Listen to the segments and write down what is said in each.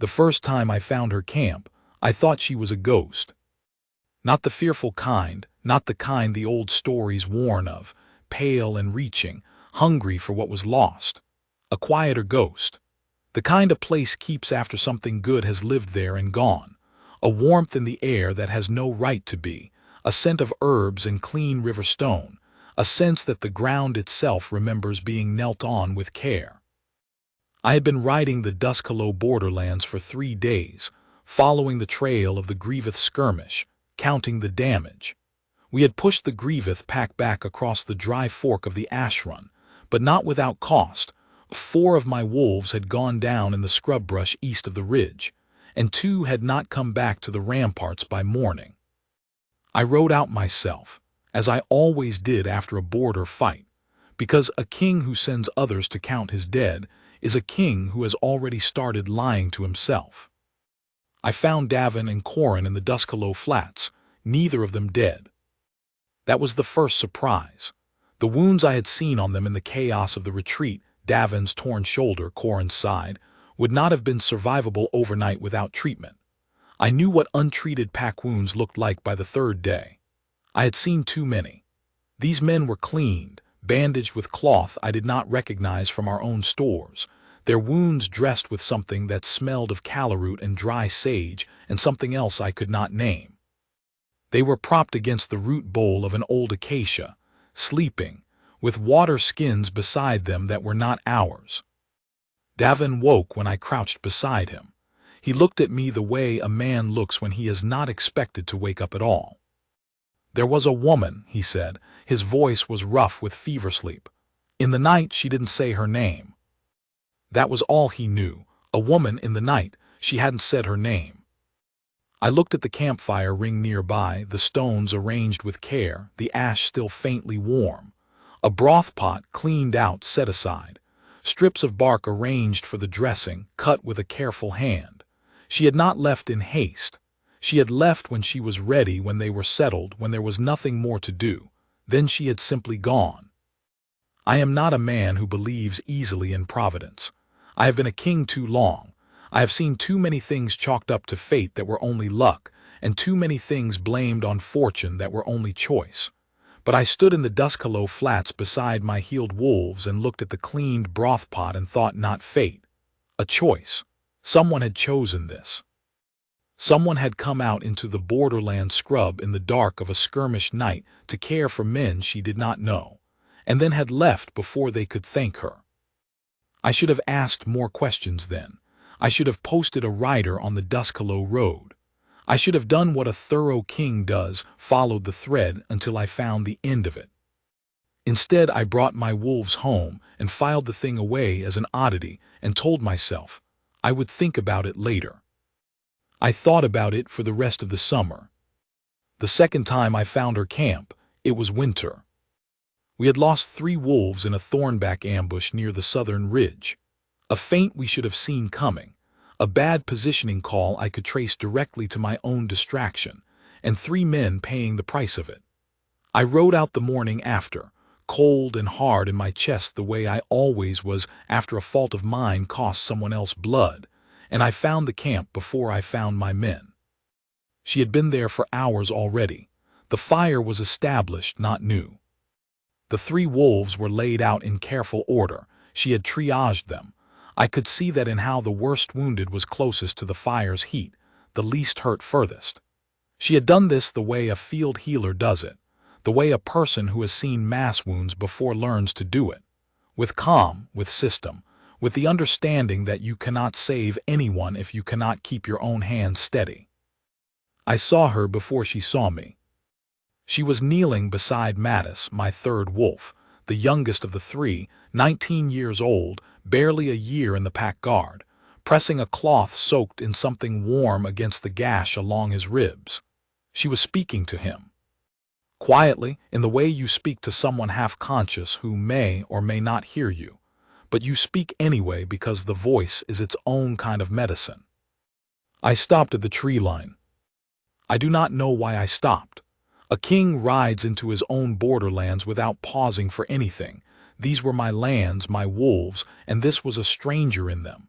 The first time I found her camp, I thought she was a ghost. Not the fearful kind, not the kind the old stories warn of, pale and reaching, hungry for what was lost. A quieter ghost. The kind a place keeps after something good has lived there and gone. A warmth in the air that has no right to be, a scent of herbs and clean river stone, a sense that the ground itself remembers being knelt on with care. I had been riding the Duskalo borderlands for 3 days, following the trail of the Grievith skirmish, counting the damage. We had pushed the Grievith pack back across the dry fork of the Ashrun, but not without cost. 4 of my wolves had gone down in the scrub brush east of the ridge, and 2 had not come back to the ramparts by morning. I rode out myself, as I always did after a border fight, because a king who sends others to count his dead is a king who has already started lying to himself. I found Davin and Corin in the Duskalo flats, neither of them dead. That was the first surprise. The wounds I had seen on them in the chaos of the retreat, Davin's torn shoulder, Corin's side, would not have been survivable overnight without treatment. I knew what untreated pack wounds looked like by the 3rd day. I had seen too many. These men were cleaned, bandaged with cloth I did not recognize from our own stores, their wounds dressed with something that smelled of calaroot and dry sage and something else I could not name. They were propped against the root bowl of an old acacia, sleeping, with water skins beside them that were not ours. Davin woke when I crouched beside him. He looked at me the way a man looks when he is not expected to wake up at all. "There was a woman," he said. His voice was rough with fever sleep. "In the night she didn't say her name." That was all he knew. A woman in the night. She hadn't said her name. I looked at the campfire ring nearby, the stones arranged with care, the ash still faintly warm. A broth pot cleaned out set aside. Strips of bark arranged for the dressing, cut with a careful hand. She had not left in haste. She had left when she was ready, when they were settled, when there was nothing more to do. Then she had simply gone. I am not a man who believes easily in providence. I have been a king too long. I have seen too many things chalked up to fate that were only luck, and too many things blamed on fortune that were only choice. But I stood in the Duskalo flats beside my healed wolves and looked at the cleaned broth pot and thought, not fate. A choice. Someone had chosen this. Someone had come out into the borderland scrub in the dark of a skirmish night to care for men she did not know, and then had left before they could thank her. I should have asked more questions then. I should have posted a rider on the Duskalo road. I should have done what a thorough king does, followed the thread until I found the end of it. Instead, I brought my wolves home and filed the thing away as an oddity and told myself I would think about it later. I thought about it for the rest of the summer. The second time I found her camp, it was winter. We had lost 3 wolves in a thornback ambush near the southern ridge. A feint we should have seen coming, a bad positioning call I could trace directly to my own distraction, and 3 men paying the price of it. I rode out the morning after, cold and hard in my chest the way I always was after a fault of mine cost someone else blood, and I found the camp before I found my men. She had been there for hours already. The fire was established, not new. The 3 wolves were laid out in careful order. She had triaged them. I could see that in how the worst wounded was closest to the fire's heat, the least hurt furthest. She had done this the way a field healer does it, the way a person who has seen mass wounds before learns to do it. With calm, with system, with the understanding that you cannot save anyone if you cannot keep your own hands steady. I saw her before she saw me. She was kneeling beside Mattis, my 3rd wolf, the youngest of the 3, 19 years old, barely a year in the pack guard, pressing a cloth soaked in something warm against the gash along his ribs. She was speaking to him. Quietly, in the way you speak to someone half-conscious who may or may not hear you, but you speak anyway because the voice is its own kind of medicine. I stopped at the tree line. I do not know why I stopped. A king rides into his own borderlands without pausing for anything. These were my lands, my wolves, and this was a stranger in them.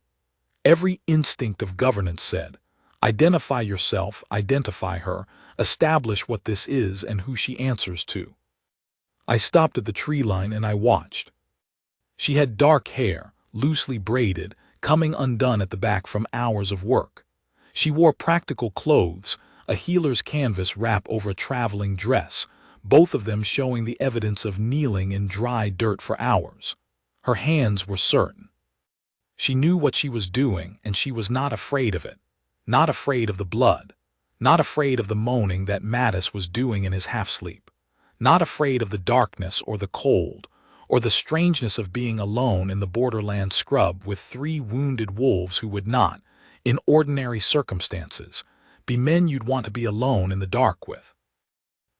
Every instinct of governance said, identify yourself, identify her, establish what this is and who she answers to. I stopped at the tree line and I watched. She had dark hair, loosely braided, coming undone at the back from hours of work. She wore practical clothes, a healer's canvas wrap over a traveling dress, both of them showing the evidence of kneeling in dry dirt for hours. Her hands were certain. She knew what she was doing, and she was not afraid of it. Not afraid of the blood. Not afraid of the moaning that Mattis was doing in his half-sleep. Not afraid of the darkness or the cold, or the strangeness of being alone in the borderland scrub with 3 wounded wolves who would not, in ordinary circumstances, be men you'd want to be alone in the dark with.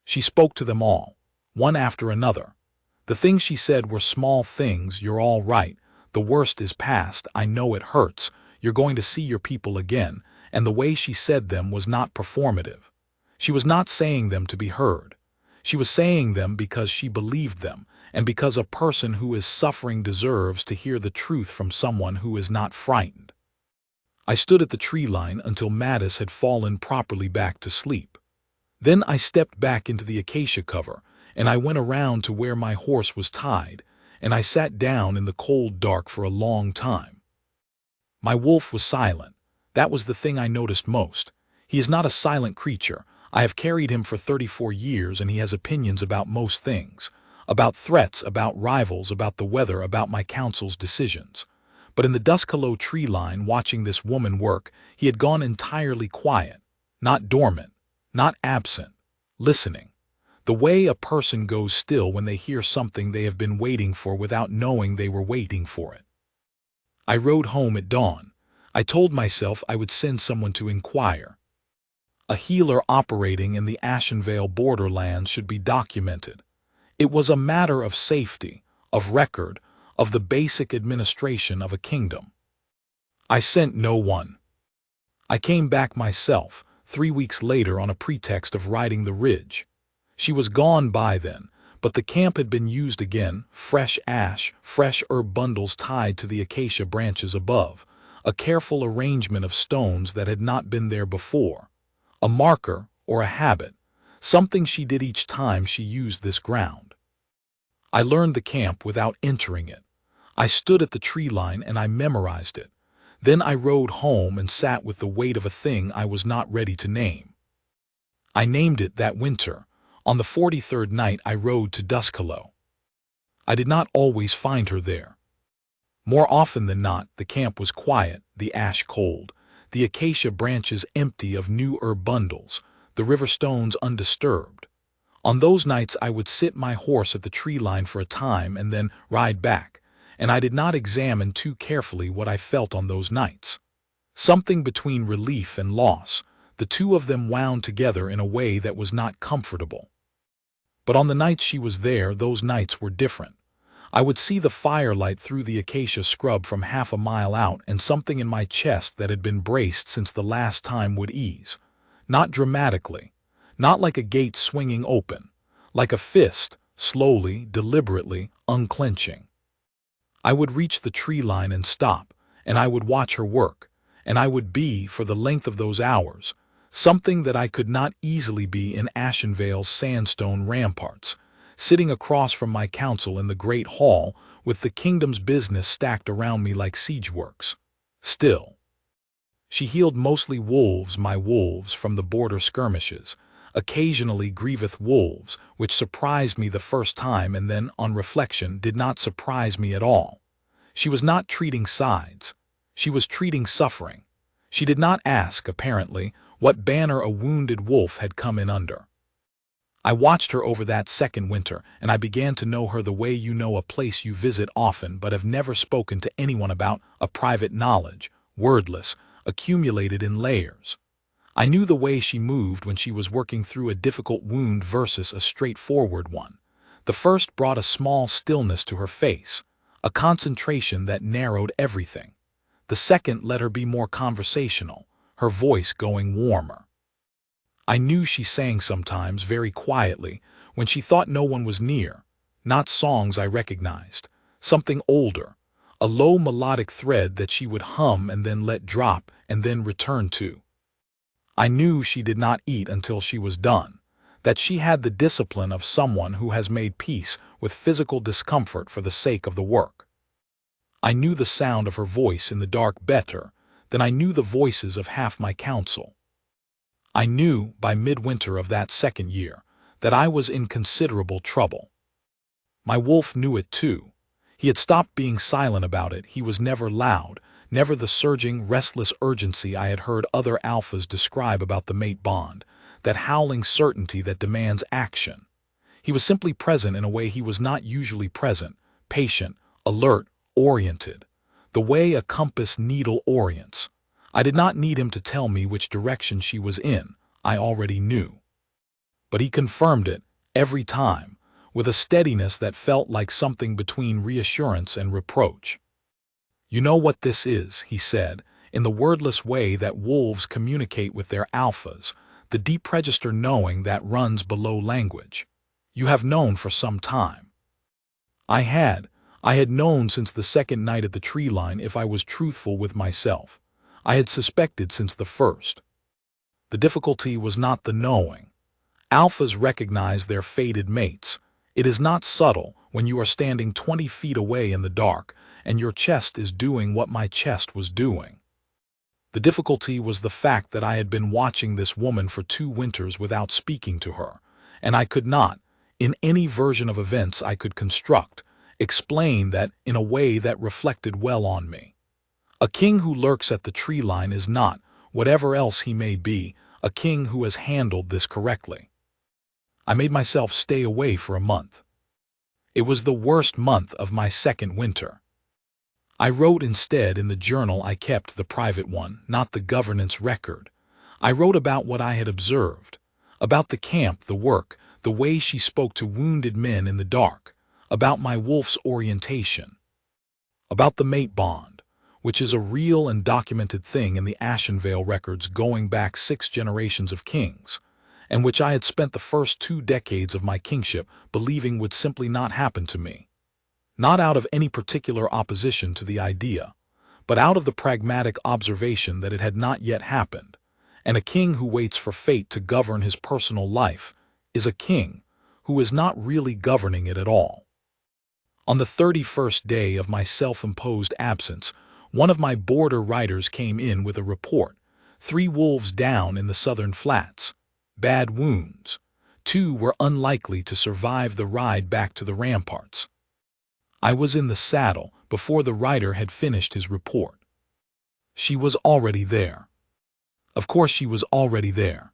She spoke to them all, one after another. The things she said were small things: you're all right, the worst is past, I know it hurts, you're going to see your people again, and the way she said them was not performative. She was not saying them to be heard. She was saying them because she believed them, and because a person who is suffering deserves to hear the truth from someone who is not frightened. I stood at the tree line until Mattis had fallen properly back to sleep. Then I stepped back into the acacia cover, and I went around to where my horse was tied, and I sat down in the cold dark for a long time. My wolf was silent. That was the thing I noticed most. He is not a silent creature. I have carried him for 34 years, and he has opinions about most things. About threats, about rivals, about the weather, about my council's decisions. But in the Duskalo tree line, watching this woman work, he had gone entirely quiet. Not dormant. Not absent. Listening. The way a person goes still when they hear something they have been waiting for without knowing they were waiting for it. I rode home at dawn. I told myself I would send someone to inquire. A healer operating in the Ashenvale borderlands should be documented. It was a matter of safety, of record, of the basic administration of a kingdom. I sent no one. I came back myself, 3 weeks later, on a pretext of riding the ridge. She was gone by then, but the camp had been used again: fresh ash, fresh herb bundles tied to the acacia branches above, a careful arrangement of stones that had not been there before, a marker or a habit, something she did each time she used this ground. I learned the camp without entering it. I stood at the tree line and I memorized it. Then I rode home and sat with the weight of a thing I was not ready to name. I named it that winter. On the 43rd night I rode to Duskalo. I did not always find her there. More often than not, the camp was quiet, the ash cold, the acacia branches empty of new herb bundles, the river stones undisturbed. On those nights I would sit my horse at the tree line for a time and then ride back, and I did not examine too carefully what I felt on those nights. Something between relief and loss, the two of them wound together in a way that was not comfortable. But on the nights she was there, those nights were different. I would see the firelight through the acacia scrub from half a mile out, and something in my chest that had been braced since the last time would ease. Not dramatically, not like a gate swinging open, like a fist, slowly, deliberately, unclenching. I would reach the tree line and stop, and I would watch her work, and I would be, for the length of those hours, something that I could not easily be in Ashenvale's sandstone ramparts, sitting across from my council in the great hall with the kingdom's business stacked around me like siege works. Still. She healed mostly wolves, my wolves, from the border skirmishes, occasionally Grieveth wolves, which surprised me the first time and then, on reflection, did not surprise me at all. She was not treating sides. She was treating suffering. She did not ask, apparently, what banner a wounded wolf had come in under. I watched her over that second winter, and I began to know her the way you know a place you visit often but have never spoken to anyone about, a private knowledge, wordless, accumulated in layers. I knew the way she moved when she was working through a difficult wound versus a straightforward one. The first brought a small stillness to her face, a concentration that narrowed everything. The second let her be more conversational, her voice going warmer. I knew she sang sometimes very quietly when she thought no one was near, not songs I recognized, something older, a low melodic thread that she would hum and then let drop and then return to. I knew she did not eat until she was done, that she had the discipline of someone who has made peace with physical discomfort for the sake of the work. I knew the sound of her voice in the dark better than I knew the voices of half my council. I knew, by midwinter of that second year, that I was in considerable trouble. My wolf knew it too. He had stopped being silent about it. He was never loud, never the surging, restless urgency I had heard other alphas describe about the mate bond, that howling certainty that demands action. He was simply present in a way he was not usually present, patient, alert, oriented, the way a compass needle orients. I did not need him to tell me which direction she was in. I already knew. But he confirmed it, every time, with a steadiness that felt like something between reassurance and reproach. "You know what this is," he said, in the wordless way that wolves communicate with their alphas, the deep register knowing that runs below language. "You have known for some time." I had known since the second night at the tree line. If I was truthful with myself, I had suspected since the first. The difficulty was not the knowing. Alphas recognize their fated mates. It is not subtle when you are standing 20 feet away in the dark and your chest is doing what my chest was doing. The difficulty was the fact that I had been watching this woman for 2 winters without speaking to her, and I could not, in any version of events I could construct, explain that in a way that reflected well on me. A king who lurks at the tree line is not, whatever else he may be, a king who has handled this correctly. I made myself stay away for a month. It was the worst month of my second winter. I wrote instead in the journal I kept, the private one, not the governance record. I wrote about what I had observed, about the camp, the work, the way she spoke to wounded men in the dark, about my wolf's orientation, about the mate bond, which is a real and documented thing in the Ashenvale records going back 6 generations of kings, and which I had spent the first 2 decades of my kingship believing would simply not happen to me. Not out of any particular opposition to the idea, but out of the pragmatic observation that it had not yet happened, and a king who waits for fate to govern his personal life is a king who is not really governing it at all. On the 31st day of my self-imposed absence, one of my border riders came in with a report. 3 wolves down in the southern flats. Bad wounds. 2 were unlikely to survive the ride back to the ramparts. I was in the saddle before the rider had finished his report. She was already there. Of course she was already there.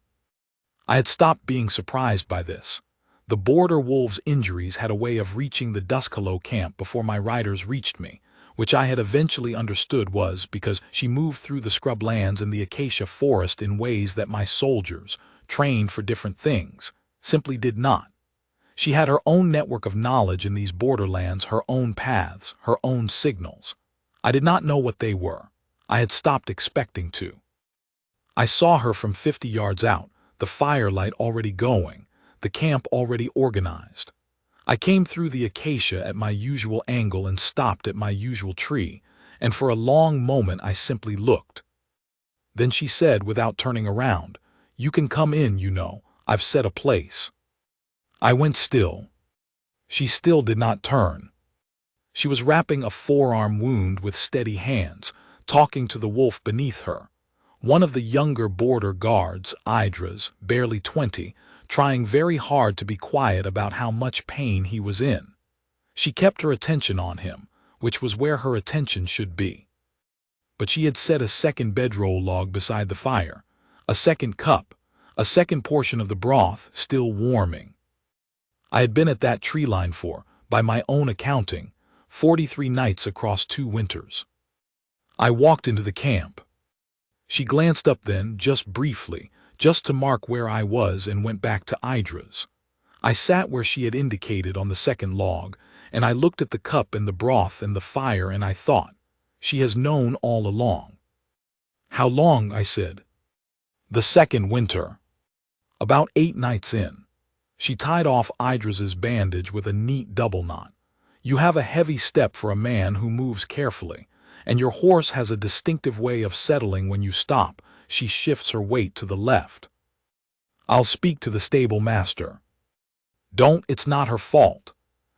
I had stopped being surprised by this. The border wolves' injuries had a way of reaching the Duskalo camp before my riders reached me, which I had eventually understood was because she moved through the scrublands and the acacia forest in ways that my soldiers, trained for different things, simply did not. She had her own network of knowledge in these borderlands, her own paths, her own signals. I did not know what they were. I had stopped expecting to. I saw her from 50 yards out, the firelight already going, the camp already organized. I came through the acacia at my usual angle and stopped at my usual tree, and for a long moment I simply looked. Then she said, without turning around, "You can come in, you know, I've set a place." I went still. She still did not turn. She was wrapping a forearm wound with steady hands, talking to the wolf beneath her. One of the younger border guards, Idras, barely 20, trying very hard to be quiet about how much pain he was in. She kept her attention on him, which was where her attention should be. But she had set a second bedroll log beside the fire, a second cup, a second portion of the broth still warming. I had been at that tree line for, by my own accounting, 43 nights across 2 winters. I walked into the camp. She glanced up then, just briefly, just to mark where I was, and went back to Idras. I sat where she had indicated on the second log, and I looked at the cup and the broth and the fire, and I thought, she has known all along. "How long?" I said. "The second winter. About 8 nights in." She tied off Idras's bandage with a neat double knot. You have a heavy step for a man who moves carefully, and your horse has a distinctive way of settling when you stop. She shifts her weight to the left. I'll speak to the stable master. Don't, it's not her fault.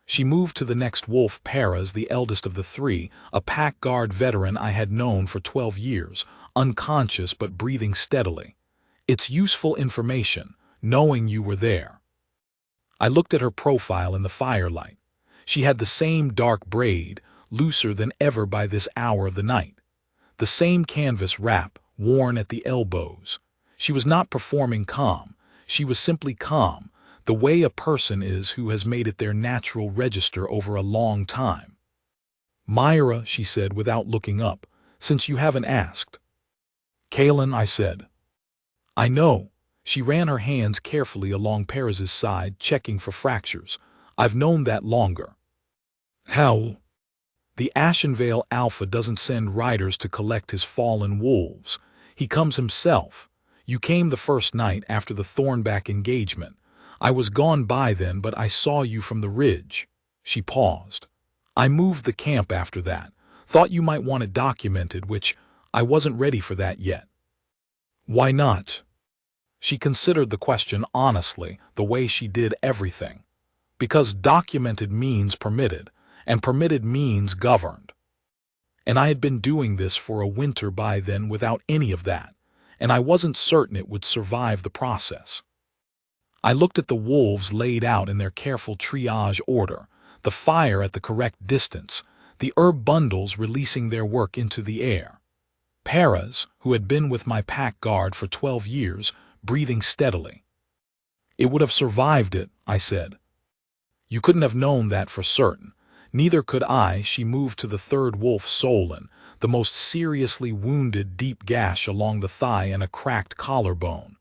She moved to the next wolf. Perez, the eldest of the three, a pack guard veteran I had known for 12 years, unconscious but breathing steadily. It's useful information, knowing you were there. I looked at her profile in the firelight. She had the same dark braid, looser than ever by this hour of the night. The same canvas wrap, worn at the elbows. She was not performing calm. She was simply calm, the way a person is who has made it their natural register over a long time. Myra, she said without looking up, since you haven't asked. Kalen, I said. I know. She ran her hands carefully along Perez's side, checking for fractures. I've known that longer. How? The Ashenvale Alpha doesn't send riders to collect his fallen wolves. He comes himself. You came the first night after the Thornback engagement. I was gone by then, but I saw you from the ridge. She paused. I moved the camp after that. Thought you might want it documented, which I wasn't ready for that yet. Why not? She considered the question honestly, the way she did everything. Because documented means permitted, and permitted means governed. And I had been doing this for a winter by then without any of that, and I wasn't certain it would survive the process. I looked at the wolves laid out in their careful triage order, the fire at the correct distance, the herb bundles releasing their work into the air. Perez, who had been with my pack guard for 12 years, breathing steadily. It would have survived it, I said. You couldn't have known that for certain. Neither could I. She moved to the third wolf, Solon, the most seriously wounded, deep gash along the thigh and a cracked collarbone.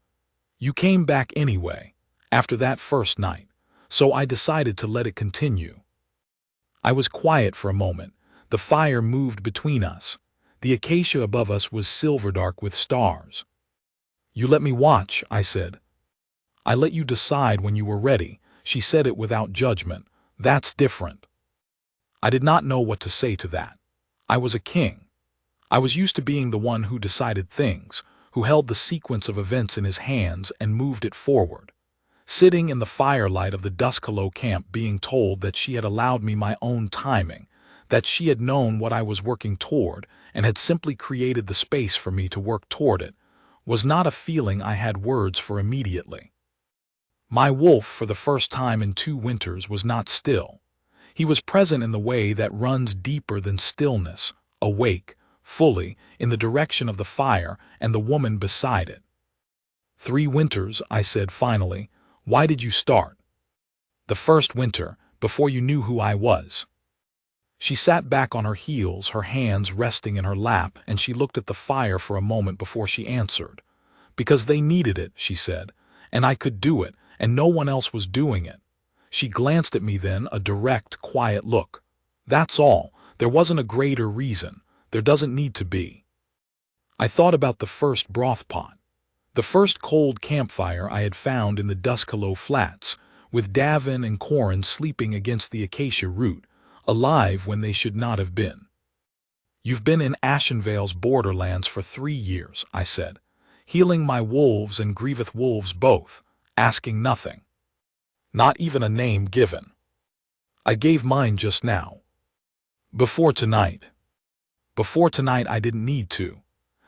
You came back anyway, after that first night, so I decided to let it continue. I was quiet for a moment. The fire moved between us. The acacia above us was silver dark with stars. You let me watch, I said. I let you decide when you were ready. She said it without judgment. That's different. I did not know what to say to that. I was a king. I was used to being the one who decided things, who held the sequence of events in his hands and moved it forward. Sitting in the firelight of the Duskalo camp being told that she had allowed me my own timing, that she had known what I was working toward and had simply created the space for me to work toward it, was not a feeling I had words for immediately. My wolf, for the first time in 2 winters, was not still. He was present in the way that runs deeper than stillness, awake, fully, in the direction of the fire and the woman beside it. 3 winters, I said finally. Why did you start? The first winter, before you knew who I was. She sat back on her heels, her hands resting in her lap, and she looked at the fire for a moment before she answered. Because they needed it, she said, and I could do it, and no one else was doing it. She glanced at me then, a direct, quiet look. That's all. There wasn't a greater reason. There doesn't need to be. I thought about the first broth pot. The first cold campfire I had found in the Duskalo Flats, with Davin and Corin sleeping against the acacia root, alive when they should not have been. You've been in Ashenvale's borderlands for 3 years, I said, healing my wolves and Grieveth wolves both, asking nothing. Not even a name given. I gave mine just now. Before tonight. Before tonight I didn't need to.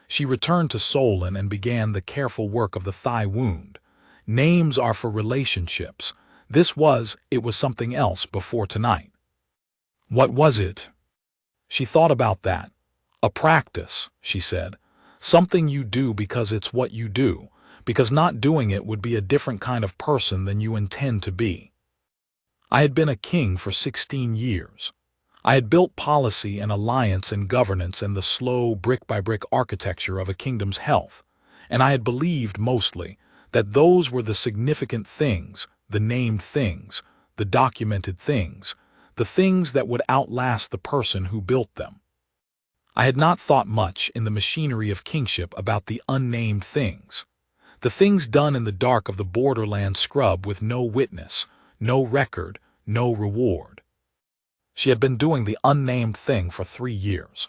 She returned to Solon and began the careful work of the thigh wound. Names are for relationships. It was something else before tonight. What was it? She thought about that. A practice, she said. Something you do because it's what you do, because not doing it would be a different kind of person than you intend to be. I had been a king for 16 years. I had built policy and alliance and governance and the slow brick-by-brick architecture of a kingdom's health, and I had believed mostly that those were the significant things, the named things, the documented things, the things that would outlast the person who built them. I had not thought much in the machinery of kingship about the unnamed things, the things done in the dark of the borderland scrub with no witness, no record, no reward. She had been doing the unnamed thing for 3 years.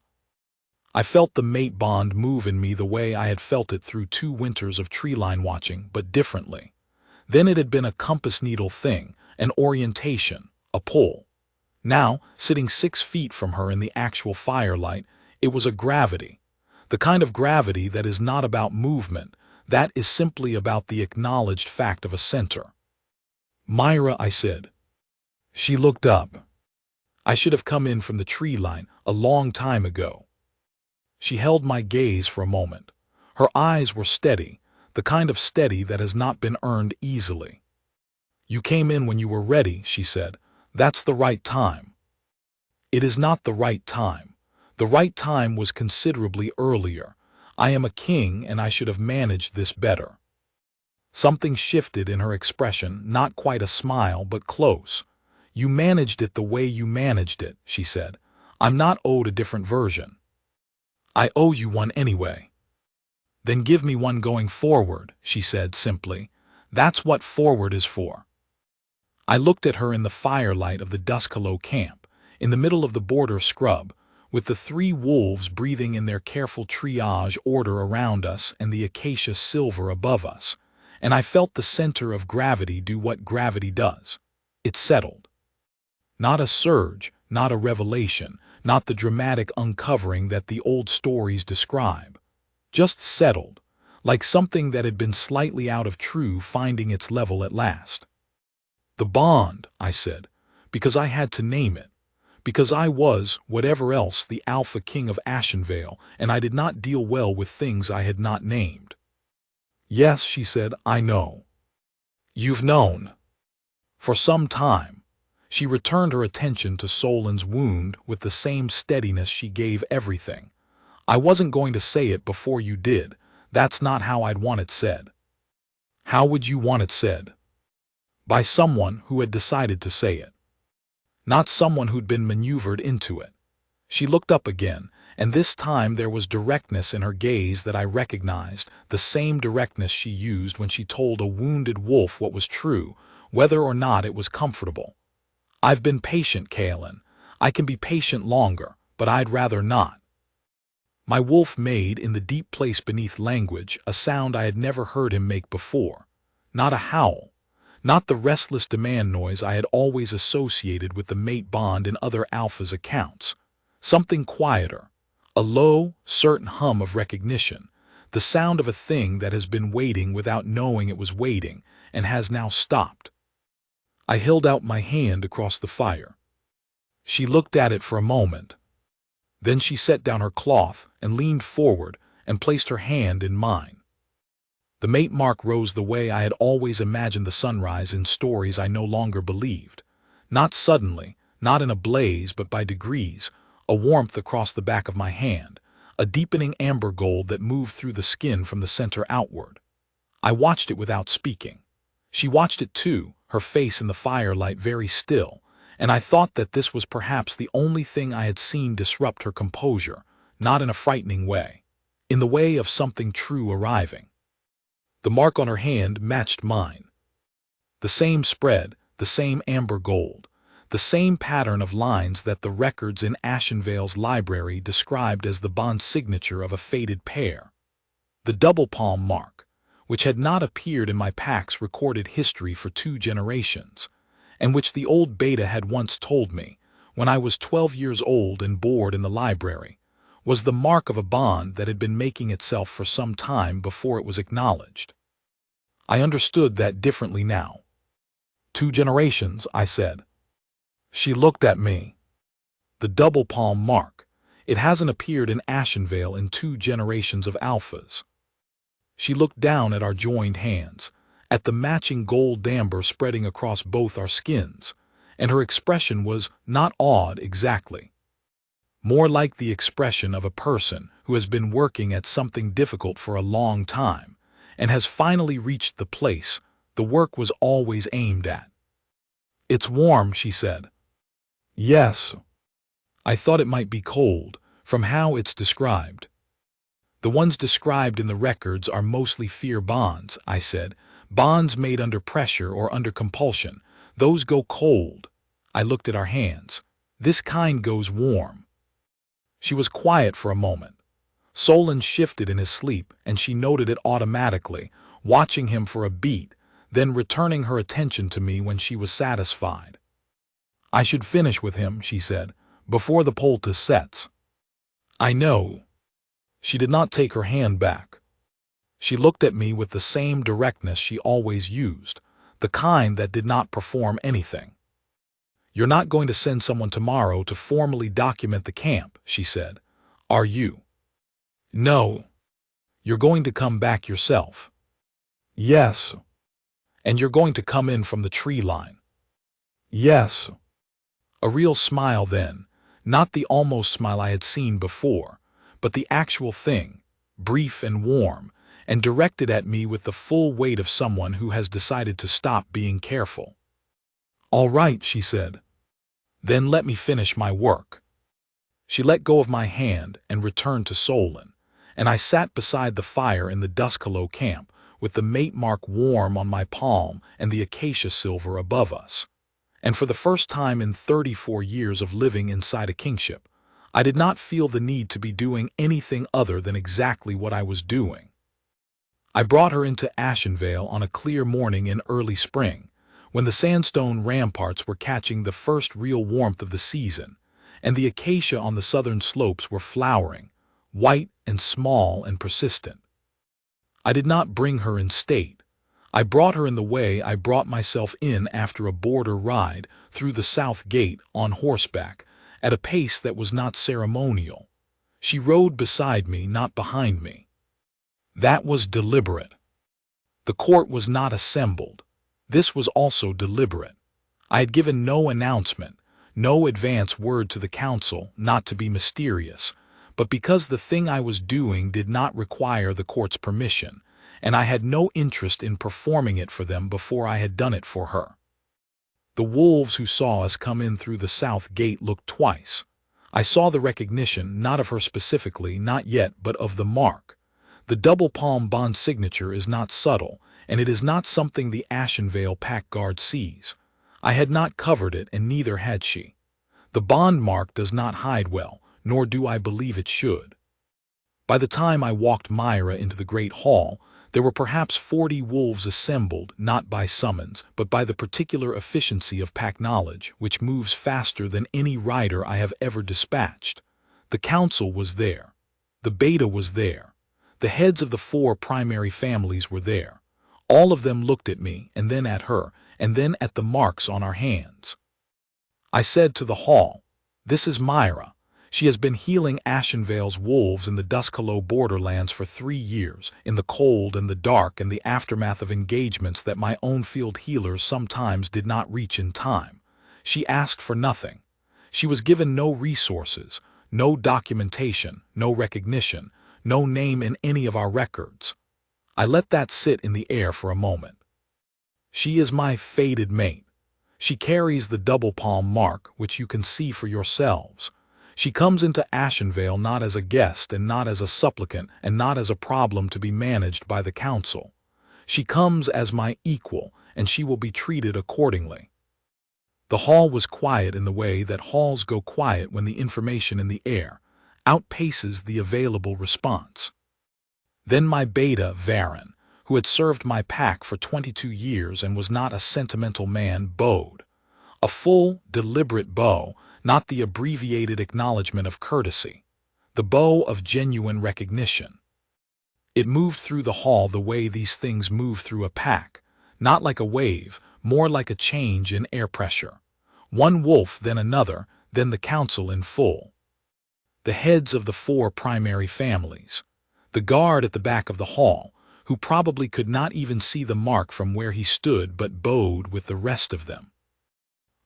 I felt the mate bond move in me the way I had felt it through 2 winters of treeline watching, but differently. Then it had been a compass needle thing, an orientation, a pull. Now, sitting 6 feet from her in the actual firelight, it was a gravity. The kind of gravity that is not about movement, that is simply about the acknowledged fact of a center. "Myra," I said. She looked up. I should have come in from the tree line a long time ago. She held my gaze for a moment. Her eyes were steady, the kind of steady that has not been earned easily. "You came in when you were ready," she said. "That's the right time." "It is not the right time. The right time was considerably earlier. I am a king and I should have managed this better." Something shifted in her expression, not quite a smile, but close. "You managed it the way you managed it," she said. "I'm not owed a different version." "I owe you one anyway." "Then give me one going forward," she said simply. "That's what forward is for." I looked at her in the firelight of the Duskalo camp, in the middle of the border scrub, with the 3 wolves breathing in their careful triage order around us and the acacia silver above us, and I felt the center of gravity do what gravity does. It settled. Not a surge, not a revelation, not the dramatic uncovering that the old stories describe. Just settled, like something that had been slightly out of true finding its level at last. "The bond," I said, because I had to name it. Because I was, whatever else, the Alpha King of Ashenvale, and I did not deal well with things I had not named. "Yes," she said, "I know. You've known. For some time." She returned her attention to Solon's wound with the same steadiness she gave everything. "I wasn't going to say it before you did. That's not how I'd want it said." "How would you want it said?" "By someone who had decided to say it. Not someone who'd been maneuvered into it." She looked up again, and this time there was directness in her gaze that I recognized, the same directness she used when she told a wounded wolf what was true, whether or not it was comfortable. "I've been patient, Kaelin. I can be patient longer, but I'd rather not." My wolf made, in the deep place beneath language, a sound I had never heard him make before. Not a howl. Not the restless demand noise I had always associated with the mate bond in other alphas' accounts. Something quieter. A low, certain hum of recognition. The sound of a thing that has been waiting without knowing it was waiting, and has now stopped. I held out my hand across the fire. She looked at it for a moment. Then she set down her cloth and leaned forward and placed her hand in mine. The mate mark rose the way I had always imagined the sunrise in stories I no longer believed. Not suddenly, not in a blaze, but by degrees, a warmth across the back of my hand, a deepening amber gold that moved through the skin from the center outward. I watched it without speaking. She watched it too, her face in the firelight very still, and I thought that this was perhaps the only thing I had seen disrupt her composure, not in a frightening way, in the way of something true arriving. The mark on her hand matched mine. The same spread, the same amber gold, the same pattern of lines that the records in Ashenvale's library described as the bond signature of a fated pair. The double palm mark, which had not appeared in my pack's recorded history for 2 generations, and which the old beta had once told me, when I was 12 years old and bored in the library, was the mark of a bond that had been making itself for some time before it was acknowledged. I understood that differently now. 2 generations, I said. She looked at me. The double palm mark. It hasn't appeared in Ashenvale in 2 generations of alphas. She looked down at our joined hands, at the matching gold amber spreading across both our skins, and her expression was not awed exactly. More like the expression of a person who has been working at something difficult for a long time, and has finally reached the place the work was always aimed at. "It's warm," she said. "Yes. I thought it might be cold, from how it's described." "The ones described in the records are mostly fear bonds," I said. "Bonds made under pressure or under compulsion. Those go cold." I looked at our hands. This kind goes warm. She was quiet for a moment. Solon shifted in his sleep, and she noted it automatically, watching him for a beat, then returning her attention to me when she was satisfied. I should finish with him, she said, before the poultice sets. I know. She did not take her hand back. She looked at me with the same directness she always used, the kind that did not perform anything. You're not going to send someone tomorrow to formally document the camp, she said. Are you? No. You're going to come back yourself. Yes. And you're going to come in from the tree line. Yes. A real smile then, not the almost smile I had seen before, but the actual thing, brief and warm, and directed at me with the full weight of someone who has decided to stop being careful. All right, she said. Then let me finish my work. She let go of my hand and returned to Solon, and I sat beside the fire in the Duskalo camp, with the mate mark warm on my palm and the acacia silver above us. And for the first time in 34 years of living inside a kingship, I did not feel the need to be doing anything other than exactly what I was doing. I brought her into Ashenvale on a clear morning in early spring, when the sandstone ramparts were catching the first real warmth of the season, and the acacia on the southern slopes were flowering, white and small and persistent. I did not bring her in state. I brought her in the way I brought myself in after a border ride through the south gate on horseback, at a pace that was not ceremonial. She rode beside me, not behind me. That was deliberate. The court was not assembled. This was also deliberate. I had given no announcement, no advance word to the council not to be mysterious, but because the thing I was doing did not require the court's permission, and I had no interest in performing it for them before I had done it for her. The wolves who saw us come in through the south gate looked twice. I saw the recognition, not of her specifically, not yet, but of the mark. The double palm bond signature is not subtle, and it is not something the Ashenvale pack guard sees. I had not covered it, and neither had she. The bond mark does not hide well, nor do I believe it should. By the time I walked Myra into the great hall, there were perhaps 40 wolves assembled, not by summons, but by the particular efficiency of pack knowledge, which moves faster than any rider I have ever dispatched. The council was there. The beta was there. The heads of the 4 primary families were there. All of them looked at me, and then at her, and then at the marks on our hands. I said to the hall, "This is Myra. She has been healing Ashenvale's wolves in the Duskalo borderlands for 3 years, in the cold and the dark and the aftermath of engagements that my own field healers sometimes did not reach in time. She asked for nothing. She was given no resources, no documentation, no recognition, no name in any of our records." I let that sit in the air for a moment. She is my fated mate. She carries the double palm mark, which you can see for yourselves. She comes into Ashenvale not as a guest and not as a supplicant and not as a problem to be managed by the council. She comes as my equal, and she will be treated accordingly. The hall was quiet in the way that halls go quiet when the information in the air outpaces the available response. Then my beta, Varen, who had served my pack for 22 years and was not a sentimental man, bowed. A full, deliberate bow, not the abbreviated acknowledgement of courtesy. The bow of genuine recognition. It moved through the hall the way these things move through a pack, not like a wave, more like a change in air pressure. One wolf, then another, then the council in full. The heads of the 4 primary families. The guard at the back of the hall, who probably could not even see the mark from where he stood but bowed with the rest of them.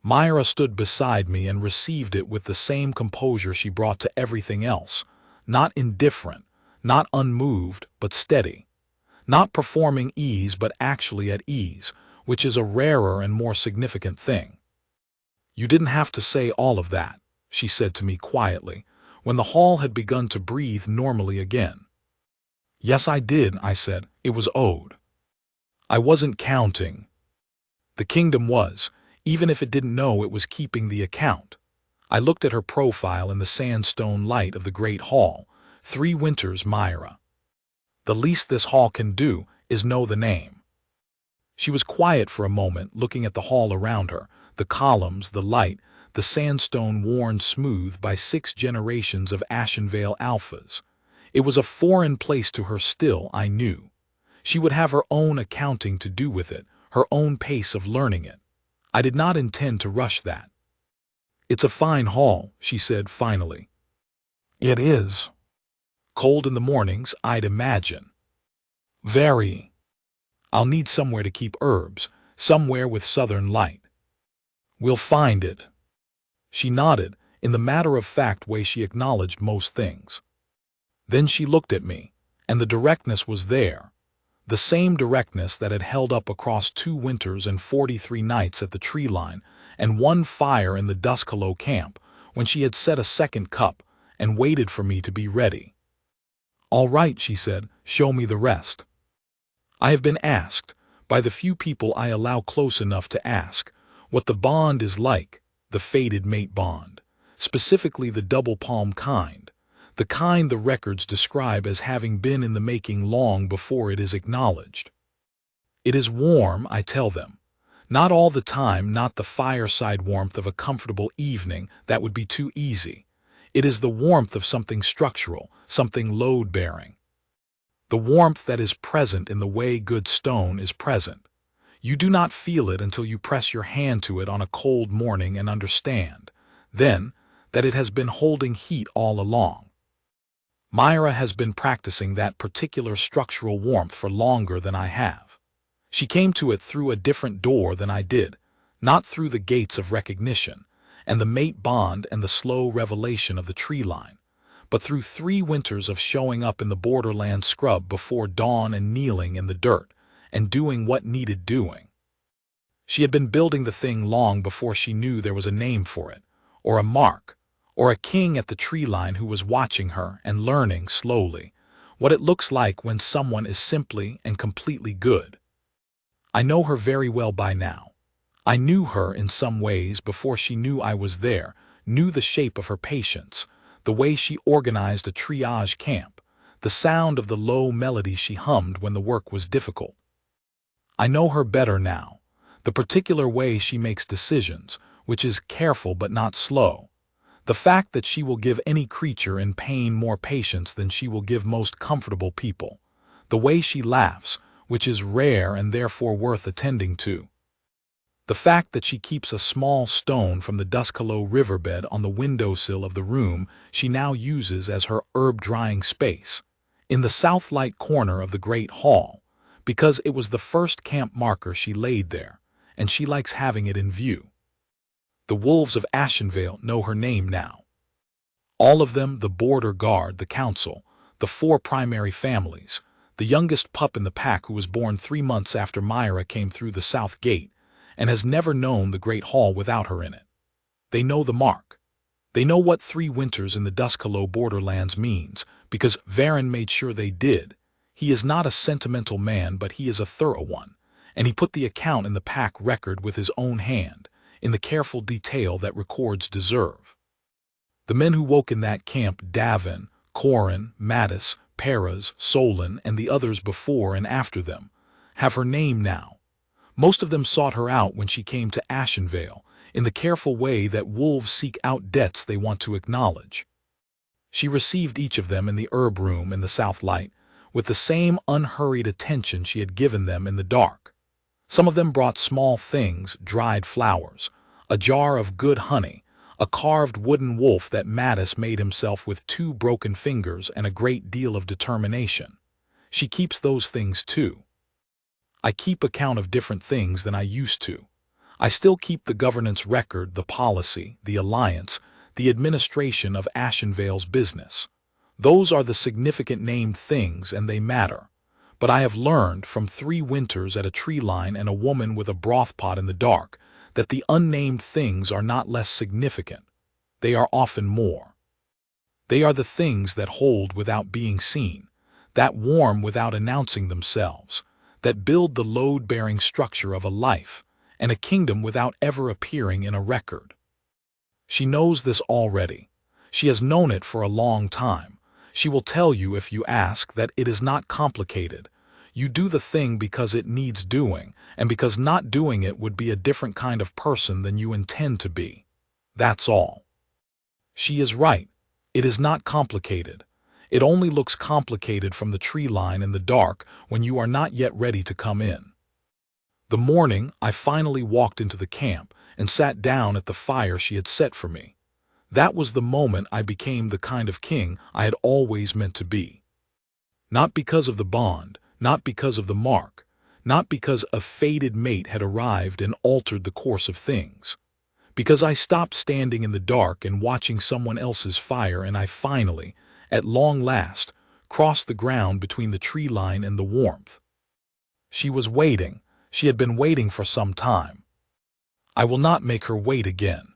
Myra stood beside me and received it with the same composure she brought to everything else, not indifferent, not unmoved, but steady. Not performing ease but actually at ease, which is a rarer and more significant thing. "You didn't have to say all of that," she said to me quietly, when the hall had begun to breathe normally again. "Yes, I did," I said. "It was owed. I wasn't counting. The kingdom was, even if it didn't know it was keeping the account. I looked at her profile in the sandstone light of the great hall. 3 Winters, Myra. The least this hall can do is know the name. She was quiet for a moment, looking at the hall around her, the columns, the light, the sandstone worn smooth by 6 generations of Ashenvale Alphas. It was a foreign place to her still, I knew. She would have her own accounting to do with it, her own pace of learning it. I did not intend to rush that. "It's a fine hall," she said finally. "It is. Cold in the mornings, I'd imagine." "Very. I'll need somewhere to keep herbs, somewhere with southern light." "We'll find it." She nodded, in the matter-of-fact way she acknowledged most things. Then she looked at me, and the directness was there. The same directness that had held up across 2 winters and 43 nights at the tree line and 1 fire in the Duskalo camp, when she had set a second cup and waited for me to be ready. "All right," she said, "show me the rest." I have been asked, by the few people I allow close enough to ask, what the bond is like, the fated mate bond, specifically the double palm kind, the kind the records describe as having been in the making long before it is acknowledged. It is warm, I tell them. Not all the time, not the fireside warmth of a comfortable evening, that would be too easy. It is the warmth of something structural, something load-bearing. The warmth that is present in the way good stone is present. You do not feel it until you press your hand to it on a cold morning and understand, then, that it has been holding heat all along. Myra has been practicing that particular structural warmth for longer than I have. She came to it through a different door than I did, not through the gates of recognition, and the mate bond and the slow revelation of the tree line, but through 3 winters of showing up in the borderland scrub before dawn and kneeling in the dirt, and doing what needed doing. She had been building the thing long before she knew there was a name for it, or a mark, or a king at the tree line who was watching her and learning slowly what it looks like when someone is simply and completely good. I know her very well by now. I knew her in some ways before she knew I was there, knew the shape of her patients, the way she organized a triage camp, the sound of the low melody she hummed when the work was difficult. I know her better now, the particular way she makes decisions, which is careful but not slow, the fact that she will give any creature in pain more patience than she will give most comfortable people, the way she laughs, which is rare and therefore worth attending to. The fact that she keeps a small stone from the Duskalo riverbed on the windowsill of the room she now uses as her herb-drying space, in the south light corner of the great hall, because it was the first camp marker she laid there, and she likes having it in view. The wolves of Ashenvale know her name now. All of them, the border guard, the council, the 4 primary families, the youngest pup in the pack who was born 3 months after Myra came through the south gate, and has never known the great hall without her in it. They know the mark. They know what 3 winters in the Duskalo borderlands means, because Varen made sure they did. He is not a sentimental man, but he is a thorough one, and he put the account in the pack record with his own hand, in the careful detail that records deserve. The men who woke in that camp, Davin, Corin, Mattis, Peras, Solon, and the others before and after them, have her name now. Most of them sought her out when she came to Ashenvale, in the careful way that wolves seek out debts they want to acknowledge. She received each of them in the herb room in the south light, with the same unhurried attention she had given them in the dark. Some of them brought small things, dried flowers, a jar of good honey, a carved wooden wolf that Mattis made himself with 2 broken fingers and a great deal of determination. She keeps those things too. I keep account of different things than I used to. I still keep the governance record, the policy, the alliance, the administration of Ashenvale's business. Those are the significant named things, and they matter. But I have learned from 3 winters at a tree line and a woman with a broth pot in the dark that the unnamed things are not less significant. They are often more. They are the things that hold without being seen, that warm without announcing themselves, that build the load-bearing structure of a life and a kingdom without ever appearing in a record. She knows this already. She has known it for a long time. She will tell you if you ask that it is not complicated. You do the thing because it needs doing, and because not doing it would be a different kind of person than you intend to be. That's all. She is right. It is not complicated. It only looks complicated from the tree line in the dark when you are not yet ready to come in. The morning I finally walked into the camp and sat down at the fire she had set for me. That was the moment I became the kind of king I had always meant to be. Not because of the bond, not because of the mark, not because a fated mate had arrived and altered the course of things. Because I stopped standing in the dark and watching someone else's fire, and I finally, at long last, crossed the ground between the tree line and the warmth. She was waiting. She had been waiting for some time. I will not make her wait again.